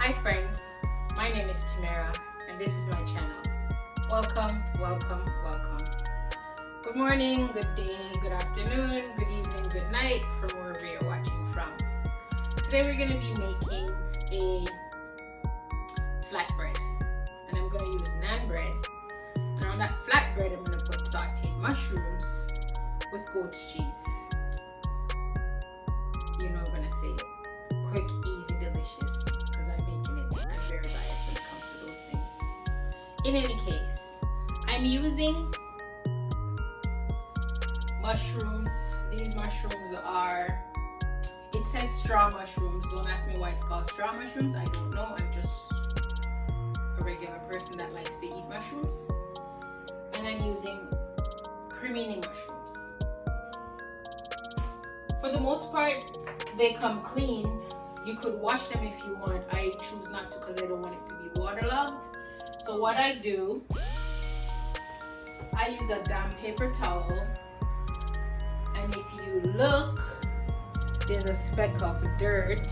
Hi friends, my name is Tamara and this is my channel. Welcome, welcome, welcome. Good morning, good day, good afternoon, good evening, good night from wherever you're watching from. Today we're going to be making a flatbread and I'm going to use naan bread, and on that flatbread I'm going to put sauteed mushrooms with goat's cheese. You know I'm going to say it. Quick, easy, delicious, because I'm making it. I'm very biased when it comes to those things. In any case, I'm using mushrooms. These mushrooms are, it says straw mushrooms. Don't ask me why it's called straw mushrooms. I don't know. I'm just a regular person that likes to eat mushrooms. And I'm using cremini mushrooms. For the most part, they come clean. You could wash them if you want. I choose not to because I don't want it to be waterlogged. So what I do, I use a damp paper towel, and if you look, there's a speck of dirt,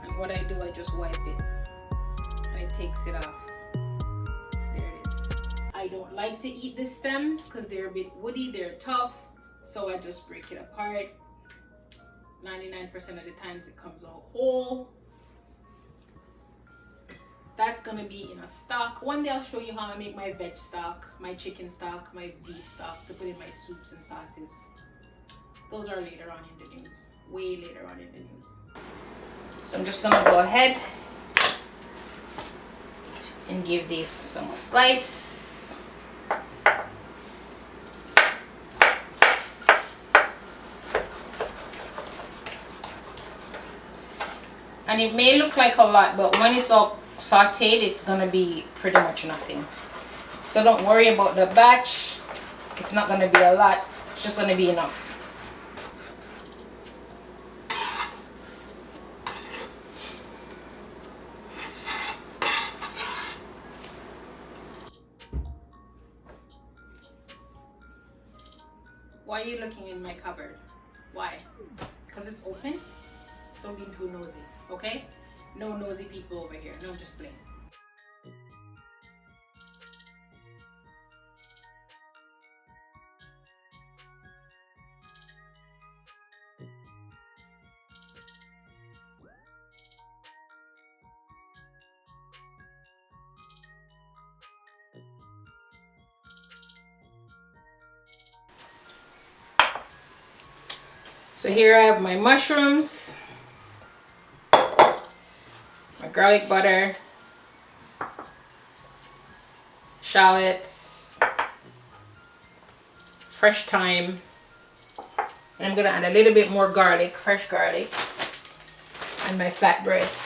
and what I do, I just wipe it and it takes it off. There it is. I don't like to eat the stems because they're a bit woody, they're tough, so I just break it apart. 99% of the times it comes out whole. That's gonna be in a stock. One day I'll show you how I make my veg stock, my chicken stock, my beef stock to put in my soups and sauces. Those are later on in the news, way later on in the news. So I'm just gonna go ahead and give these some slice. And it may look like a lot, but when it's all sauteed, it's gonna be pretty much nothing. So don't worry about the batch. It's not gonna be a lot. It's just gonna be enough. Why are you looking in my cupboard? Why? Because it's open? Don't be too nosy, okay? No nosy people over here. No, just playing. So here I have my mushrooms, my garlic butter, shallots, fresh thyme, and I'm gonna add a little bit more garlic, fresh garlic, and my flatbread.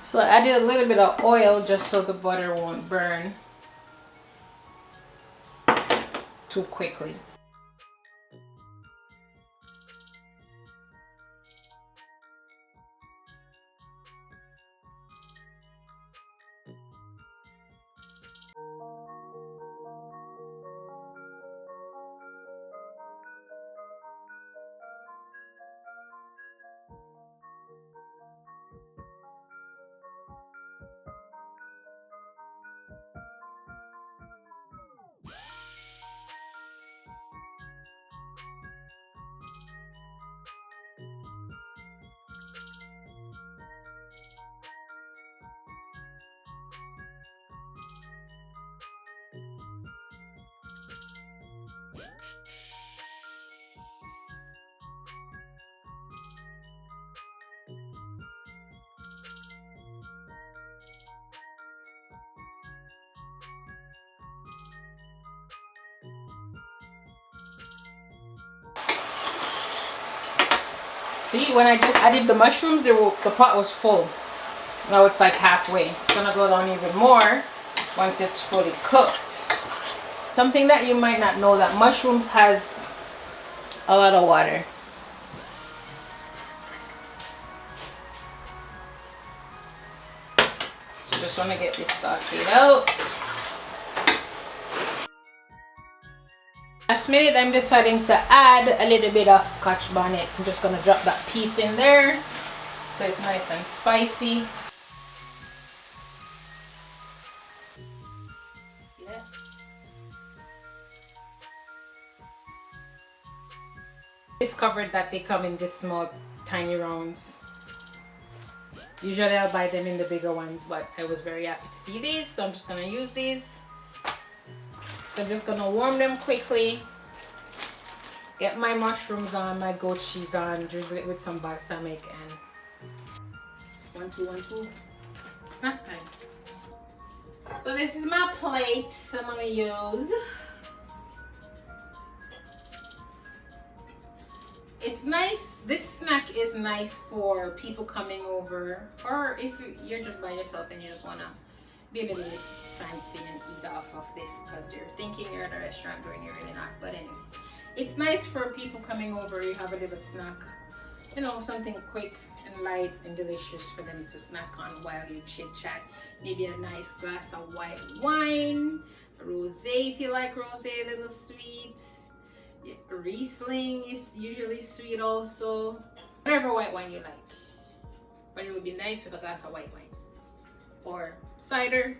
So I added a little bit of oil just so the butter won't burn too quickly. See, when I just added the mushrooms, the pot was full. Now it's like halfway. It's gonna go down even more once it's fully cooked. Something that you might not know, that mushrooms has a lot of water. just want to get this sauteed out. Last minute, I'm deciding to add a little bit of Scotch bonnet. I'm just going to drop that piece in there so it's nice and spicy. Yeah. Discovered that they come in this small, tiny rounds. Usually I'll buy them in the bigger ones, but I was very happy to see these, so I'm just going to use these. So I'm just going to warm them quickly. Get my mushrooms on, my goat cheese on, drizzle it with some balsamic, and 1, 2, 1, 2. Snack time. So this is my plate I'm gonna use. It's nice. This snack is nice for people coming over, or if you're just by yourself and you just wanna be a little bit fancy and eat off of this because you're thinking you're at a restaurant when you're really not. But anyways. It's nice for people coming over. You have a little snack, you know, something quick and light and delicious for them to snack on while you chit chat. Maybe a nice glass of white wine, rosé if you like rosé, a little sweet. Yeah, Riesling is usually sweet also. Whatever white wine you like. But it would be nice with a glass of white wine. Or cider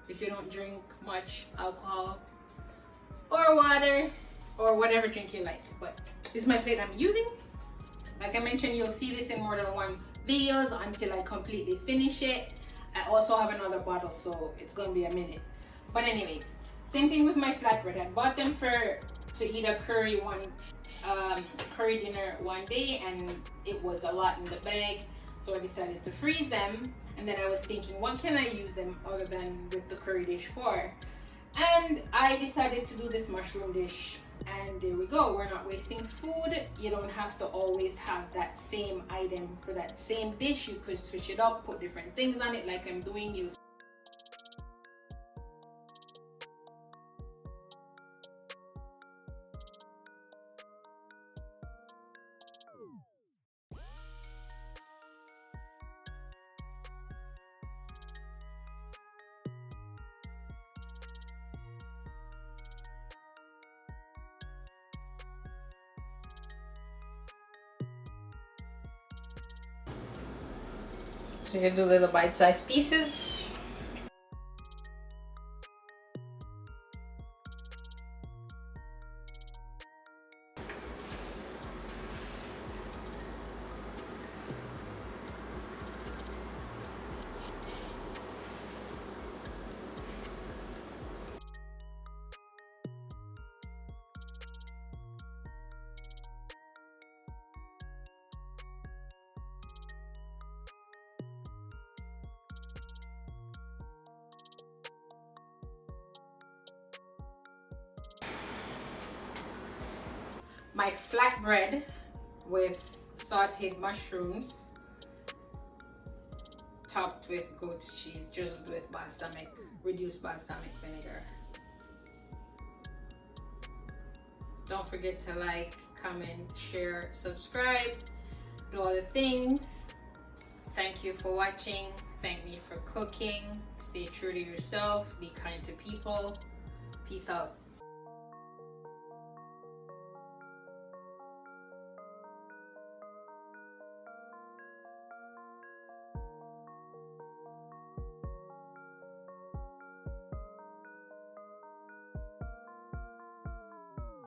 if you don't drink much alcohol. Or water. Or whatever drink you like. But this is my plate I'm using. Like I mentioned, you'll see this in more than one videos until I completely finish it. I also have another bottle, so it's gonna be a minute. But anyways, same thing with my flatbread. I bought them to eat a curry dinner one day, and it was a lot in the bag, so I decided to freeze them. And then I was thinking, what can I use them other than with the curry dish for? And I decided to do this mushroom dish. And there we go. We're not wasting food. You don't have to always have that same item for that same dish. You could switch it up, put different things on it like I'm doing. So you do little bite-sized pieces. My flatbread with sauteed mushrooms topped with goat's cheese, drizzled with balsamic, reduced balsamic vinegar. Don't forget to like, comment, share, subscribe, do all the things. Thank you for watching. Thank me for cooking. Stay true to yourself. Be kind to people. Peace out.